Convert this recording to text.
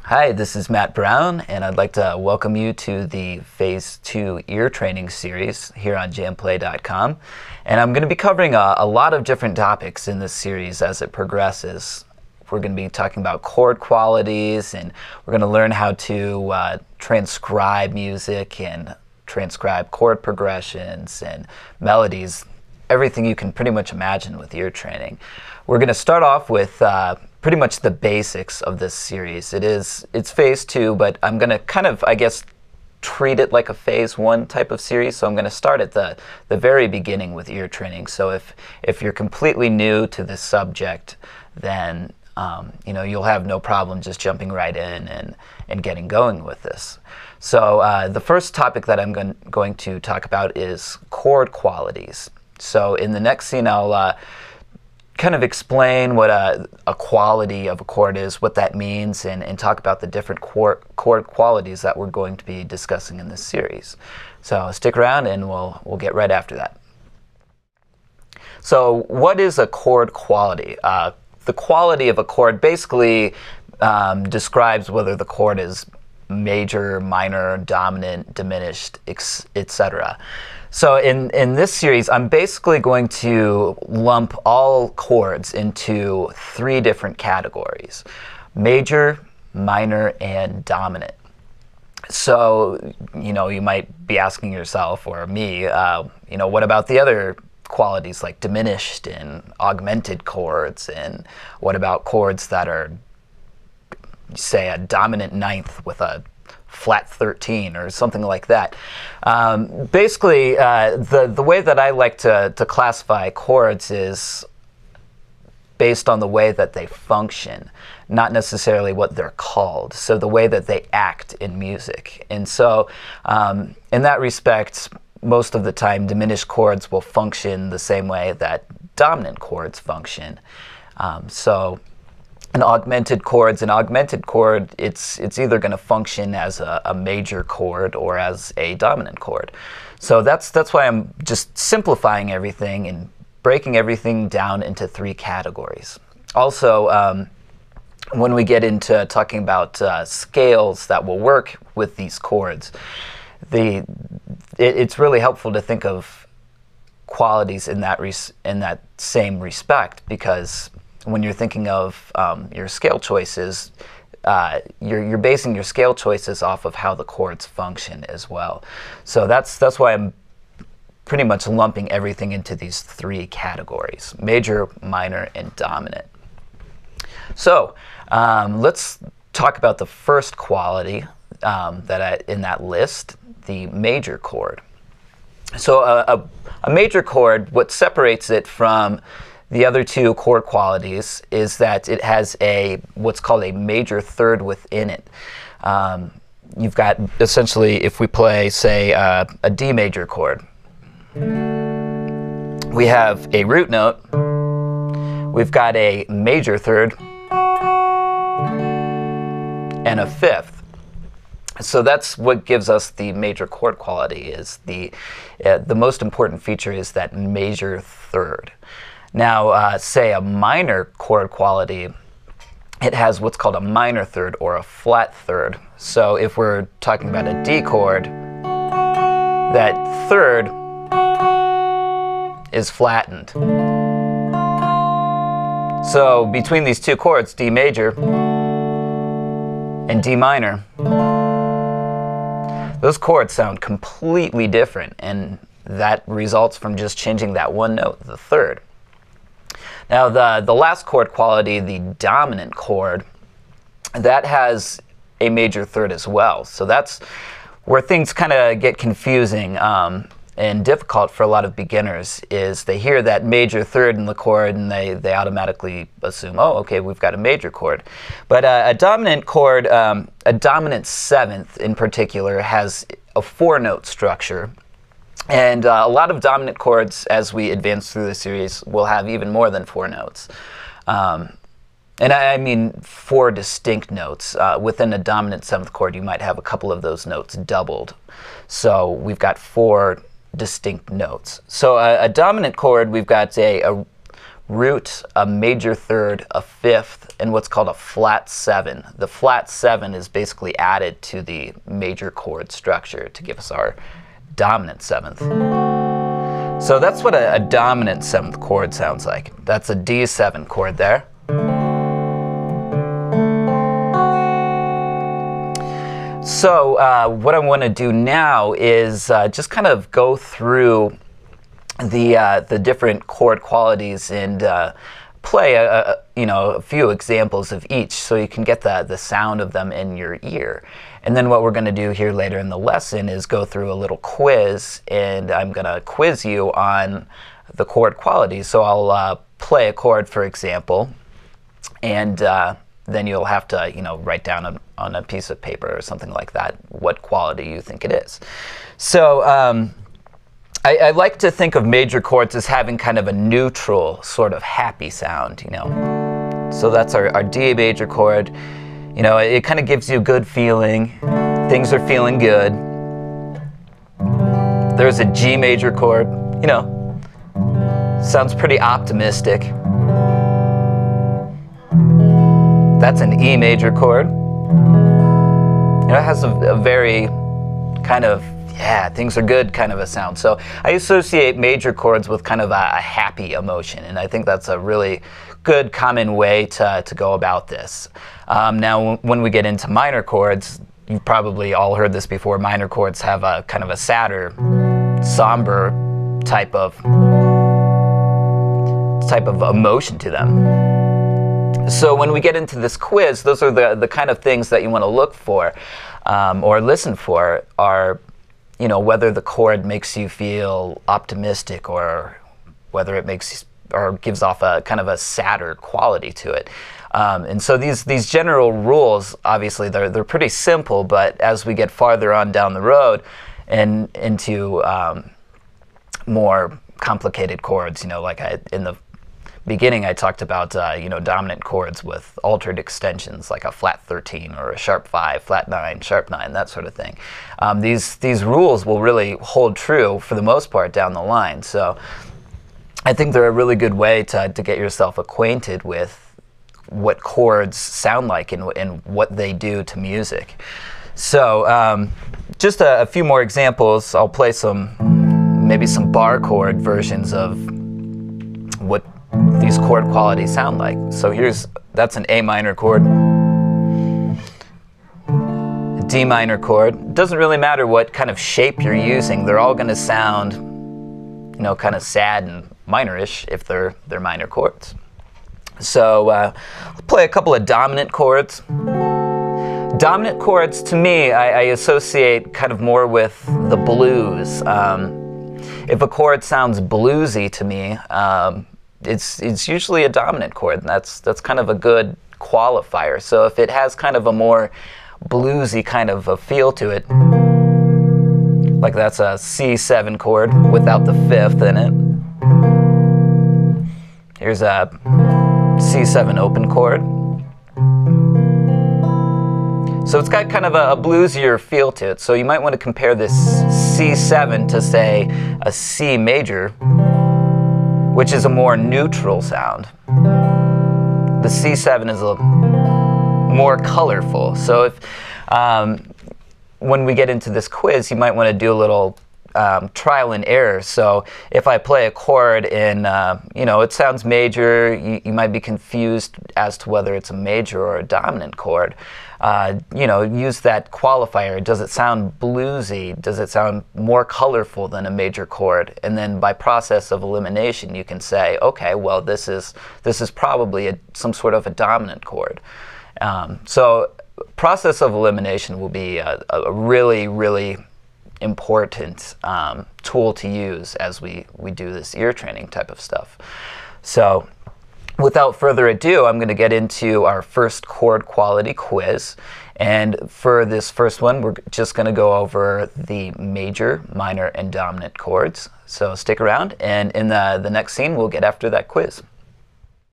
Hi, this is Matt Brown, and I'd like to welcome you to the Phase 2 ear training series here on JamPlay.com. And I'm going to be covering a lot of different topics in this series as it progresses. We're going to be talking about chord qualities, and we're going to learn how to transcribe music and transcribe chord progressions and melodies, everything you can pretty much imagine with ear training. We're going to start off with pretty much the basics of this series. It's Phase 2, but I'm going to kind of, I guess, treat it like a Phase 1 type of series. So I'm going to start at the very beginning with ear training. So if you're completely new to this subject, then you'll have no problem just jumping right in and getting going with this. So the first topic that I'm going to talk about is chord qualities. So in the next scene, I'll kind of explain what a quality of a chord is, what that means, and talk about the different chord qualities that we're going to be discussing in this series. So stick around and we'll get right after that. So what is a chord quality? The quality of a chord basically describes whether the chord is major, minor, dominant, diminished, etc. So in this series, I'm basically going to lump all chords into three different categories: major, minor, and dominant. So, you might be asking yourself, or me, what about the other qualities like diminished and augmented chords? And what about chords that are, say, a dominant ninth with a flat 13 or something like that? Basically, the way that I like to classify chords is based on the way that they function, not necessarily what they're called. So the way that they act in music. And so in that respect, most of the time diminished chords will function the same way that dominant chords function. An augmented chord, it's either going to function as a major chord or as a dominant chord. So that's why I'm just simplifying everything and breaking everything down into three categories. Also, when we get into talking about scales that will work with these chords, it's really helpful to think of qualities in that same respect, because when you're thinking of your scale choices, you're basing your scale choices off of how the chords function as well. So that's why I'm pretty much lumping everything into these three categories: major, minor, and dominant. So let's talk about the first quality in that list, the major chord. So a major chord, what separates it from the other two chord qualities is that it has what's called a major third within it. You've got, essentially, if we play, say, a D major chord, we have a root note, we've got a major third, and a fifth. So that's what gives us the major chord quality. Is the most important feature is that major third. Now, say a minor chord quality, it has what's called a minor third or a flat third. So if we're talking about a D chord, that third is flattened. So between these two chords, D major and D minor, those chords sound completely different, and that results from just changing that one note, the third. Now the last chord quality, the dominant chord, that has a major third as well. So that's where things kind of get confusing and difficult for a lot of beginners. Is they hear that major third in the chord and they automatically assume, oh, okay, we've got a major chord. But a dominant chord, a dominant seventh in particular, has a four-note structure. And a lot of dominant chords, as we advance through the series, will have even more than four notes. And I mean four distinct notes. Within a dominant seventh chord, you might have a couple of those notes doubled. So we've got four distinct notes. So a dominant chord, we've got a root, a major third, a fifth, and what's called a flat 7. The flat 7 is basically added to the major chord structure to give us our dominant 7th. So that's what a dominant 7th chord sounds like. That's a D7 chord there. So what I want to do now is just kind of go through the different chord qualities and play a few examples of each, so you can get the sound of them in your ear. And then what we're going to do here later in the lesson is go through a little quiz, and I'm going to quiz you on the chord qualities. So I'll play a chord, for example, and then you'll have to write down on a piece of paper or something like that what quality you think it is. So I like to think of major chords as having kind of a neutral, sort of happy sound, So that's our D major chord. It kind of gives you a good feeling. Things are feeling good. There's a G major chord, sounds pretty optimistic. That's an E major chord. It has a very kind of, yeah, things are good kind of a sound. So I associate major chords with kind of a happy emotion, and I think that's a really good common way to go about this. Now when we get into minor chords, you've probably all heard this before, minor chords have a kind of a sadder, somber type of emotion to them. So when we get into this quiz, those are the kind of things that you want to look for or listen for are whether the chord makes you feel optimistic or whether it makes or gives off a kind of a sadder quality to it. And so these general rules, obviously, they're pretty simple, but as we get farther on down the road and into more complicated chords, like in the beginning I talked about dominant chords with altered extensions like a flat 13 or a sharp 5, flat 9, sharp 9, that sort of thing. These rules will really hold true for the most part down the line. So I think they're a really good way to get yourself acquainted with what chords sound like and what they do to music. So just a few more examples. I'll play maybe some bar chord versions of what these chord qualities sound like. So that's an A minor chord, a D minor chord. It doesn't really matter what kind of shape you're using. They're all going to sound, kind of sad and minorish if they're minor chords. So I'll play a couple of dominant chords. Dominant chords, to me, I associate kind of more with the blues. If a chord sounds bluesy to me, it's usually a dominant chord, and that's kind of a good qualifier. So if it has kind of a more bluesy kind of a feel to it, like that's a C7 chord without the fifth in it. Here's a C7 open chord. So it's got kind of a bluesier feel to it. So you might want to compare this C7 to, say, a C major, which is a more neutral sound. The C7 is a more colorful. So if when we get into this quiz, you might want to do a little trial and error. So if I play a chord and it sounds major, you might be confused as to whether it's a major or a dominant chord. Use that qualifier. Does it sound bluesy? Does it sound more colorful than a major chord? And then by process of elimination, you can say, okay, well, this is probably some sort of a dominant chord. So process of elimination will be a really, really important tool to use as we do this ear training type of stuff. So without further ado, I'm going to get into our first chord quality quiz. And for this first one, we're just going to go over the major, minor, and dominant chords. So stick around, and in the next scene, we'll get after that quiz.